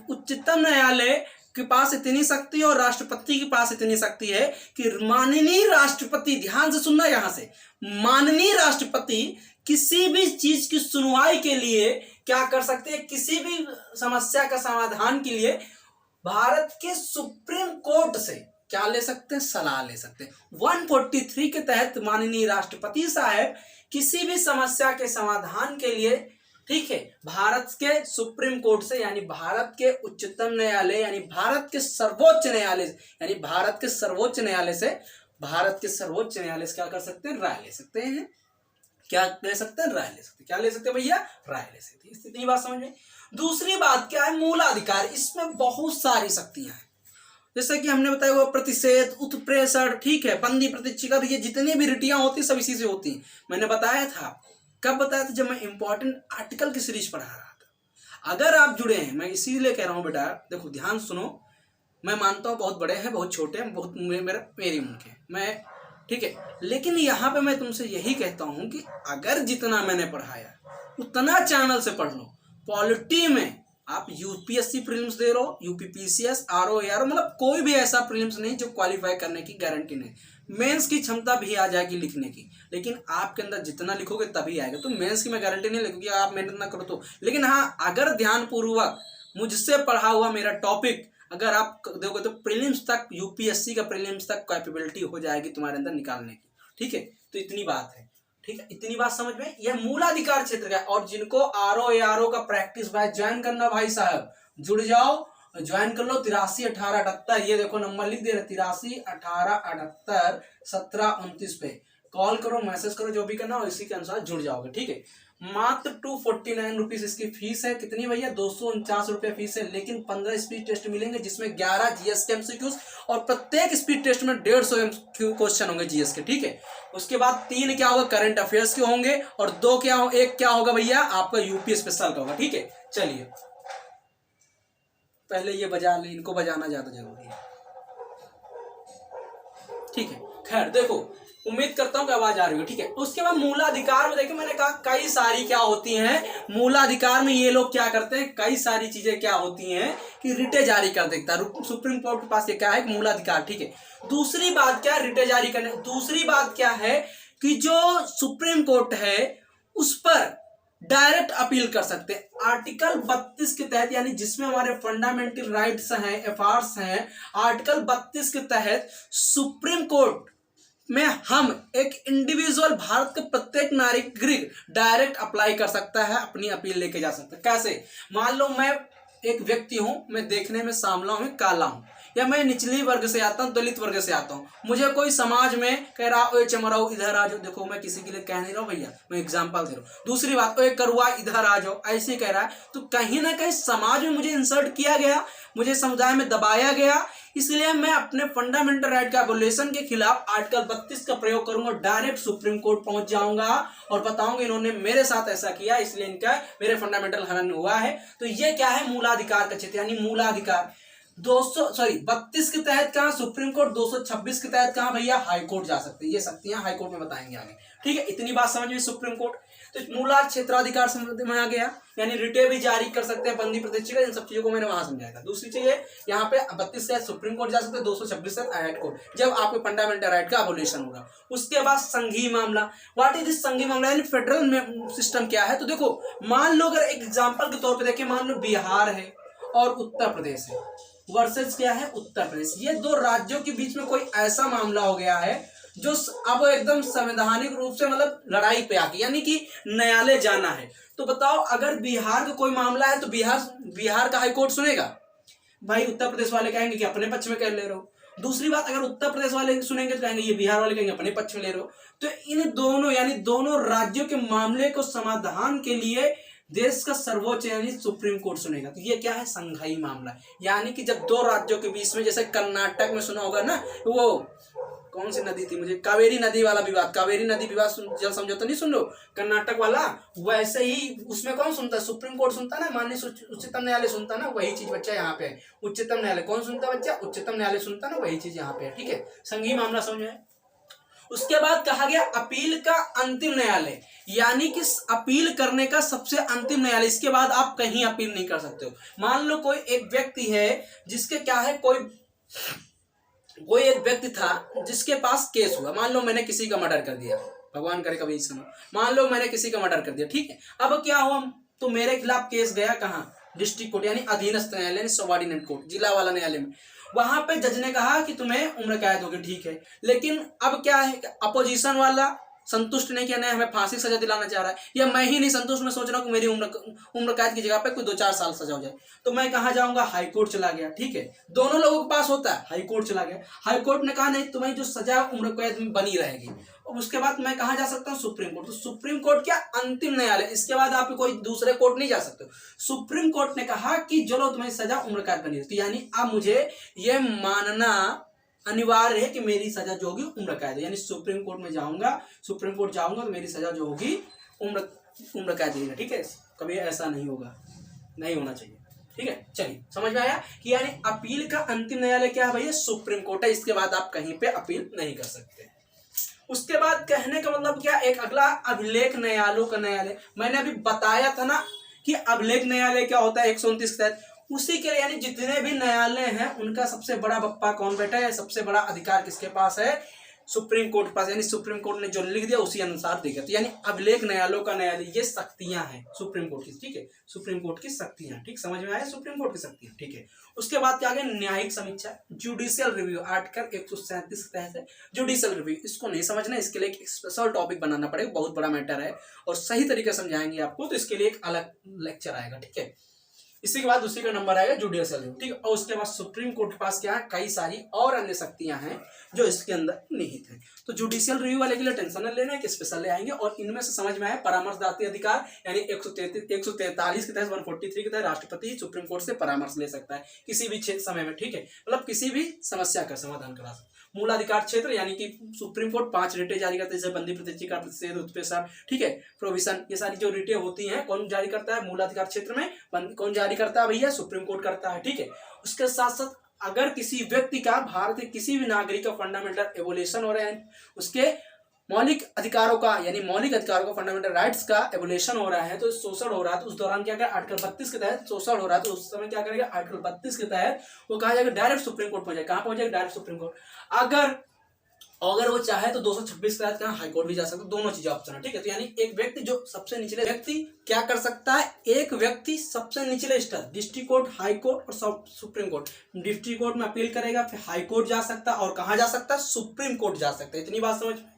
उच्चतम न्यायालय के पास इतनी शक्ति और राष्ट्रपति के पास इतनी शक्ति है कि माननीय राष्ट्रपति, ध्यान से सुनना यहां से, माननीय राष्ट्रपति किसी भी चीज की सुनवाई के लिए क्या कर सकते हैं, किसी भी समस्या का समाधान के लिए भारत के सुप्रीम कोर्ट से क्या ले सकते हैं, सलाह ले सकते हैं। 143 के तहत माननीय राष्ट्रपति साहब किसी भी समस्या के समाधान के लिए, ठीक है, भारत के सुप्रीम कोर्ट से यानी भारत के उच्चतम न्यायालय यानी भारत के सर्वोच्च न्यायालय यानी भारत के सर्वोच्च न्यायालय से क्या कर सकते हैं, राय ले सकते हैं। क्या ले सकते हैं, राय ले सकते हैं। क्या ले सकते हैं भैया, राय ले सकते हैं। इतनी बात समझ में। दूसरी बात क्या है, मूलाधिकार। इसमें बहुत सारी शक्तियां हैं, जैसे कि हमने बताया वो प्रतिषेध, उत्प्रेषण, ठीक है, बंदी प्रतिचिका, ये जितनी भी रिटियां होती सब इसी से होती हैं। मैंने बताया था, कब बताया था, जब मैं इंपॉर्टेंट आर्टिकल की सीरीज पढ़ा रहा था। अगर आप जुड़े हैं, मैं इसीलिए कह रहा हूं बेटा, देखो ध्यान सुनो, मैं मानता हूं बहुत बड़े हैं, बहुत छोटे हैं, बहुत मेरी उम्र के, मैं, ठीक है, लेकिन यहाँ पे मैं तुमसे यही कहता हूं कि अगर जितना मैंने पढ़ाया उतना चैनल से पढ़ लो। पॉलिटी में आप यूपीएससी प्रीलिम्स दे रहे हो, यूपीपीसीएस, आरओ, मतलब कोई भी ऐसा प्रीलिम्स नहीं जो क्वालिफाई करने की गारंटी नहीं। मेंस की क्षमता भी आ जाएगी लिखने की, लेकिन आपके अंदर जितना लिखोगे तभी आएगा। तो मेंस की मैं गारंटी नहीं लिखूंगी, आप मेहनत ना करो तो, लेकिन हाँ अगर ध्यानपूर्वक मुझसे पढ़ा हुआ मेरा टॉपिक अगर आप देखोगे तो प्रीलिम्स तक, यूपीएससी का प्रीलिम्स तक कैपेबिलिटी हो जाएगी तुम्हारे अंदर निकालने की, ठीक है। तो इतनी बात है, ठीक है, इतनी बात समझ में। यह मूलाधिकार क्षेत्र का है, और जिनको आरओ का प्रैक्टिस बैच ज्वाइन करना भाई साहब, जुड़ जाओ, ज्वाइन कर लो। 83 18 78, ये देखो नंबर लिख दे रहे, 83 18 78 17 29 पे कॉल करो, मैसेज करो, जो भी करना हो, इसी के अनुसार जुड़ जाओगे, ठीक है। मात्र 249 रुपीज इसकी फीस है। कितनी भैया? 249 रुपये फीस है। लेकिन 15 स्पीड टेस्ट मिलेंगे जिसमें 11 जीएस के एमसीक्यूज और प्रत्येक स्पीड टेस्ट में 150 क्वेश्चन होंगे जीएस के, ठीक है। उसके बाद 3 क्या होगा? करंट अफेयर्स के होंगे और 2 क्या हो, 1 क्या होगा भैया? आपका यूपी स्पेशल का होगा, ठीक है। चलिए पहले ये बजा ले, इनको बजाना ज्यादा जरूरी है, ठीक है। खैर देखो, उम्मीद करता हूं कि आवाज आ रही है, ठीक है। उसके बाद मूलाधिकार में देखिए, मैंने कहा कई सारी क्या होती हैं मूलाधिकार में, ये लोग क्या करते हैं, कई सारी चीजें क्या होती हैं कि रिटे जारी कर देता है। सुप्रीम कोर्ट के पास ये क्या है? मूलाधिकार, ठीक है। दूसरी बात क्या है रिटे जारी करने? दूसरी बात क्या है कि जो सुप्रीम कोर्ट है उस पर डायरेक्ट अपील कर सकते हैं आर्टिकल 32 के तहत, यानी जिसमें हमारे फंडामेंटल राइट्स हैं, एफआर्स हैं। आर्टिकल 32 के तहत सुप्रीम कोर्ट में हम एक इंडिविजुअल, भारत के प्रत्येक नागरिक डायरेक्ट अप्लाई कर सकता है, अपनी अपील लेके जा सकता है। कैसे? मान लो मैं एक व्यक्ति हूं, मैं देखने में सांवला हूं, काला हूं, या मैं निचली वर्ग से आता हूं, दलित वर्ग से आता हूं। मुझे कोई समाज में कह रहा ओए चमराओ इधर आ जाओ, देखो मैं किसी के लिए कह नहीं रहा हूं भैया, मैं एग्जांपल दे रहा हूं। दूसरी बात, ओए करुआ इधर आ जाओ, ऐसे कह रहा है, तो कहीं ना कहीं समाज में मुझे इंसल्ट किया गया, मुझे समुदाय में दबाया गया। इसलिए मैं अपने फंडामेंटल राइट का वोलेशन के खिलाफ आर्टिकल 32 का प्रयोग करूंगा, डायरेक्ट सुप्रीम कोर्ट पहुंच जाऊंगा और बताऊंगा इन्होंने मेरे साथ ऐसा किया, इसलिए इनका मेरे फंडामेंटल हनन हुआ है। तो ये क्या है? मूलाधिकार का क्षेत्र, यानी मूलाधिकार 32 के तहत कहां सुप्रीम कोर्ट, 226 के तहत कहां भैया हाई कोर्ट जा सकते हैं। ये शक्तियां हाई कोर्ट में बताएंगे आगे, ठीक है। इतनी बात समझ में सुप्रीम कोर्ट। तो मूला क्षेत्राधिकार समझ में आ गया, यानी रिटे भी जारी कर सकते हैं, बंदी प्रतिष्ठित, इन सब चीजों को मैंने वहां समझाया था। दूसरी चीज यहाँ पे 32 से सुप्रीम कोर्ट जा सकते हैं, 226 से हाई कोर्ट, जब आपके फंडामेंटल राइट का अबोलिशन होगा। उसके बाद संघीय मामला। व्हाट इज दिस संघीय मामला, यानी फेडरल सिस्टम क्या है? तो देखो, मान लो अगर एग्जाम्पल के तौर पर देखिए, मान लो बिहार है और उत्तर प्रदेश है वर्सेस क्या है? उत्तर प्रदेश। ये 2 राज्यों के बीच में कोई ऐसा मामला हो गया है जो अब एकदम संवैधानिक रूप से मतलब लड़ाई पे आके, यानी कि न्यायालय जाना है। तो बताओ, अगर बिहार का कोई मामला है तो बिहार का हाईकोर्ट सुनेगा भाई? उत्तर प्रदेश वाले कहेंगे कि अपने पक्ष में कर ले रहे हो। दूसरी बात, अगर उत्तर प्रदेश वाले सुनेंगे तो कहेंगे ये बिहार वाले कहेंगे अपने पक्ष में ले रहे हो। तो इन दोनों, यानी दोनों राज्यों के मामले को समाधान के लिए देश का सर्वोच्च यानी सुप्रीम कोर्ट सुनेगा। तो ये क्या है? संघाई मामला, यानी कि जब 2 राज्यों के बीच में, जैसे कर्नाटक में सुना होगा ना, वो कौन सी नदी थी, मुझे कावेरी नदी वाला विवाद, कावेरी नदी विवाद जल समझौता नहीं सुन लो, कर्नाटक वाला, वैसे ही उसमें कौन सुनता है? सुप्रीम कोर्ट सुनता ना, माननीय उच्चतम न्यायालय सुनता ना, वही चीज बच्चा यहाँ पे है। उच्चतम न्यायालय कौन सुनता बच्चा? उच्चतम न्यायालय सुनता ना, वही चीज यहाँ पे है, ठीक है। संघीय मामला समझ में। उसके बाद कहा गया अपील का अंतिम न्यायालय, यानी कि अपील करने का सबसे अंतिम न्यायालय। इसके बाद आप कहीं अपील नहीं कर सकते हो। मान लो कोई एक व्यक्ति है जिसके क्या है, कोई एक व्यक्ति था जिसके पास केस हुआ। मान लो मैंने किसी का मर्डर कर दिया, भगवान करे कभी सुनो, मान लो मैंने किसी का मर्डर कर दिया, ठीक है। अब क्या हुआ? तो मेरे खिलाफ केस गया कहाँ? डिस्ट्रिक्ट कोर्ट, यानी अधीनस्थ न्यायालय, सबऑर्डिनेट कोर्ट, जिला वाला न्यायालय में। वहां पे जज ने कहा कि तुम्हें उम्र कैद होगी, ठीक है। लेकिन अब क्या है, अपोजिशन वाला संतुष्ट नहीं किया, नहीं हमें फांसी सजा दिलाना चाह रहा है, या मैं ही नहीं संतुष्ट, मैं सोच रहा हूँ कि मेरी उम्र कैद की जगह पे कोई 2-4 साल सजा हो जाए। तो मैं कहाँ जाऊंगा? हाई कोर्ट चला गया, ठीक है। दोनों लोगों के पास होता है, हाई कोर्ट चला गया। हाई कोर्ट ने कहा नहीं, तुम्हें जो सजा उम्र कैद में बनी रहेगी। और उसके बाद मैं कहाँ जा सकता हूँ? Supreme court. तो सुप्रीम कोर्ट क्या? अंतिम न्यायालय। इसके बाद आप कोई दूसरे कोर्ट नहीं जा सकते। सुप्रीम कोर्ट ने कहा कि चलो तुम्हें सजा उम्र कैद बनी रहेगी, यानी अब मुझे ये मानना अनिवार्य है कि मेरी सजा जो होगी उम्र कैद है, यानी सुप्रीम कोर्ट में जाऊंगा, सुप्रीम कोर्ट जाऊंगा तो मेरी सजा जो होगी उम्र कैद है, ठीक है। कभी ऐसा नहीं होगा, नहीं होना चाहिए, ठीक है। चलिए समझ में आया कि यानी अपील का अंतिम न्यायालय क्या है भैया? सुप्रीम कोर्ट है। इसके बाद आप कहीं पे अपील नहीं कर सकते। उसके बाद कहने का मतलब क्या, एक अगला अभिलेख न्यायालयों का न्यायालय। मैंने अभी बताया था ना कि अभिलेख न्यायालय क्या होता है 129 के तहत। उसी के लिए यानी जितने भी न्यायालय हैं उनका सबसे बड़ा बप्पा कौन बैठा है? सबसे बड़ा अधिकार किसके पास है? सुप्रीम कोर्ट के पास। यानी सुप्रीम कोर्ट ने जो लिख दिया उसी अनुसार देगा। तो यानी अभिलेख न्यायालयों का न्यायालय, ये शक्तियां हैं सुप्रीम कोर्ट की, ठीक है। सुप्रीम कोर्ट की शक्तियां, ठीक, समझ में आया? सुप्रीम कोर्ट की शक्तियां, ठीक है। उसके बाद क्या आगे? न्यायिक समीक्षा, जुडिशियल रिव्यू, आर्टिकल 137 के तहत जुडिशियल रिव्यू। इसको नहीं समझना, इसके लिए एक स्पेशल टॉपिक बनाना पड़ेगा, बहुत बड़ा मैटर है और सही तरीके से समझाएंगे आपको, तो इसके लिए एक अलग लेक्चर आएगा, ठीक है। इसी के बाद उसी का नंबर आएगा जुडिशियल रिव्यू, ठीक है। और उसके बाद सुप्रीम कोर्ट के पास क्या है, कई सारी और अन्य शक्तियां हैं जो इसके अंदर निहित है। तो जुडिशियल रिव्यू वाले के लिए टेंशन न लेना है कि स्पेशल ले आएंगे। और इनमें से समझ में आया परामर्शदात्री अधिकार, यानी 143 के तहत 143 के तहत राष्ट्रपति सुप्रीम कोर्ट से परामर्श ले सकता है किसी भी समय में, ठीक है, मतलब किसी भी समस्या का समाधान करा सकता है। मूलाधिकार क्षेत्र, यानी कि सुप्रीम कोर्ट 5 रिटें जारी करता है, जैसे बंदी प्रतिचिका प्रतिषेध उत्प्रेषण, ठीक है, प्रोविजन, ये सारी जो रिटें होती हैं कौन जारी करता है, मूलाधिकार क्षेत्र में कौन जारी करता है भैया, सुप्रीम कोर्ट करता है, ठीक है। उसके साथ साथ अगर किसी व्यक्ति का, भारत के किसी भी नागरिक का फंडामेंटल एवोल्यूशन हो रहा है, उसके मौलिक अधिकारों का, यानी मौलिक अधिकारों का, फंडामेंटल राइट्स का एवोल्यूशन हो रहा है, तो शोषण हो रहा है, तो उस दौरान क्या करेगा, आर्टिकल 32 के तहत शोषण हो रहा है तो उस समय क्या करेगा, आर्टिकल 32 के तहत वो कहा जाएगा डायरेक्ट सुप्रीम कोर्ट पहुंचेगा। कहां पहुंचेगा, डायरेक्ट सुप्रीम कोर्ट। अगर वो चाहे तो 226 के तहत कहां, हाई कोर्ट भी जा सकता है। दोनों चीजें ऑप्शन है, ठीक है। तो यानी एक व्यक्ति जो सबसे निचले व्यक्ति क्या कर सकता है, एक व्यक्ति सबसे निचले स्तर डिस्ट्रिक्ट कोर्ट, हाई कोर्ट और सुप्रीम कोर्ट, डिस्ट्रिक्ट कोर्ट में अपील करेगा, फिर हाई कोर्ट जा सकता है और कहां जा सकता है, सुप्रीम कोर्ट जा सकता है। इतनी बात समझ में।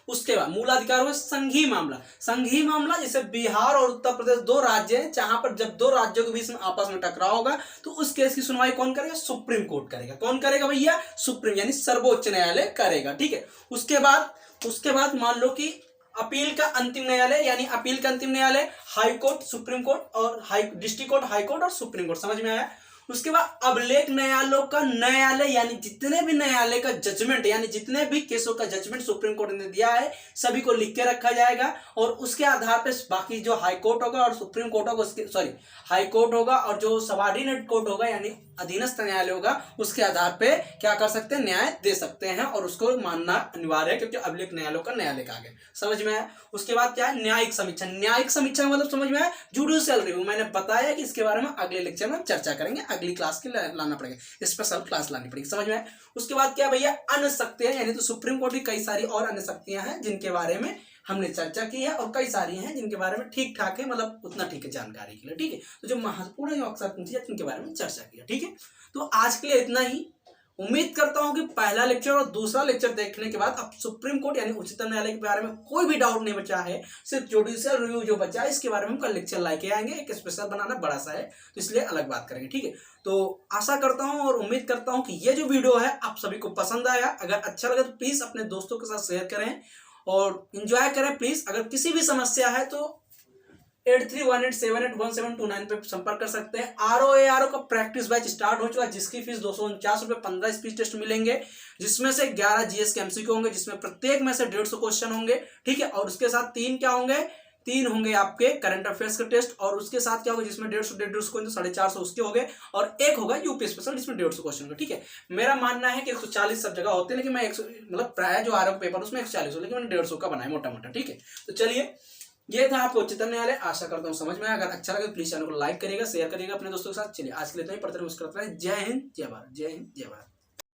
उसके बाद मूलाधिकार हुआ संघीय मामला। संघीय मामला जैसे बिहार और उत्तर प्रदेश 2 राज्य हैं, जहां पर जब 2 राज्यों के बीच में आपस में टकराव होगा तो उस केस की सुनवाई कौन करेगा, सुप्रीम कोर्ट करेगा। कौन करेगा भैया, सुप्रीम, यानी सर्वोच्च न्यायालय करेगा, ठीक है। उसके बाद मान लो कि अपील का अंतिम न्यायालय, यानी अपील का अंतिम न्यायालय हाई कोर्ट, सुप्रीम कोर्ट और डिस्ट्रिक्ट कोर्ट, हाई कोर्ट और सुप्रीम कोर्ट, समझ में आया। उसके बाद अभिलेख न्यायालयों का न्यायालय, यानी जितने भी न्यायालय का जजमेंट, यानी जितने भी केसों का जजमेंट सुप्रीम कोर्ट ने दिया है सभी को लिख के रखा जाएगा और उसके आधार पर बाकी जो हाई कोर्ट होगा और सुप्रीम कोर्ट होगा, हाई कोर्ट होगा और जो सबऑर्डिनेट कोर्ट होगा यानी अधीनस्थ न्यायालय होगा, उसके आधार पे क्या कर सकते हैं, न्याय दे सकते हैं और उसको मानना अनिवार्य है, क्योंकि अभिलेख न्यायालयों का न्यायालय कहा गया। समझ में आया। उसके बाद क्या है, न्यायिक समीक्षा। न्यायिक समीक्षा मतलब समझ में आया, जुडिशियल रिव्यू। मैंने बताया कि इसके बारे में अगले लेक्चर में चर्चा करेंगे, अगली क्लास के लाना पड़ेगा, स्पेशल क्लास लानी पड़ेगी। समझ में आया। उसके बाद क्या भैया, अन्य शक्तियां, यानी तो सुप्रीम कोर्ट की कई सारी और अन्य शक्तियां हैं जिनके बारे में हमने चर्चा की है और कई सारी हैं जिनके बारे में ठीक ठाक है, मतलब उतना ठीक है जानकारी के लिए, ठीक है। तो जो महत्वपूर्ण है अक्सर जिनके बारे में चर्चा किया, ठीक है। तो आज के लिए इतना ही। उम्मीद करता हूं कि पहला लेक्चर और दूसरा लेक्चर देखने के बाद अब सुप्रीम कोर्ट यानी उच्चतम न्यायालय के बारे में कोई भी डाउट नहीं बचा है। सिर्फ जुडिशियल रिव्यू जो बचा है इसके बारे में हम कल लेक्चर लाके आएंगे। एक स्पेशल बनाना बड़ा सा है तो इसलिए अलग बात करेंगे, ठीक है। तो आशा करता हूं और उम्मीद करता हूं कि ये जो वीडियो है आप सभी को पसंद आया। अगर अच्छा लगे तो प्लीज अपने दोस्तों के साथ शेयर करें और इंजॉय करें प्लीज। अगर किसी भी समस्या है तो 8318781729 पे संपर्क कर सकते हैं। आरओ का प्रैक्टिस बैच स्टार्ट हो चुका है, जिसकी फीस 249 रुपए, 15 स्पीच टेस्ट मिलेंगे, जिसमें से 11 जीएस के एमसीक्यू होंगे, जिसमें प्रत्येक में से 150 क्वेश्चन होंगे, ठीक है। और उसके साथ 3 होंगे आपके करंट अफेयर्स के टेस्ट और उसके साथ क्या होगा, जिसमें 150 क्वेश्चन 450 उसके हो गए और एक होगा यूपी स्पेशल जिसमें 150 क्वेश्चन होगा, ठीक है। मेरा मानना है कि 140 सब जगह होते हैं, लेकिन मैं 100 मतलब प्राय जो आरओ पेपर उसमें 140 हो, लेकिन मैंने 150 का बनाया मोटा मोटा, ठीक है। तो चलिए ये था आपको उच्चतम न्यायालय। आशा करता हूँ समझ में आया। अगर अच्छा लगे तो प्लीज चैनल को लाइक करिएगा, शेयर करिएगा अपने दोस्तों के साथ। चलिए आज के लिए इतना ही, पढ़ते रहिए, मुस्कुराते रहिए। जय हिंद, जय भारत, जय हिंद, जय भारत।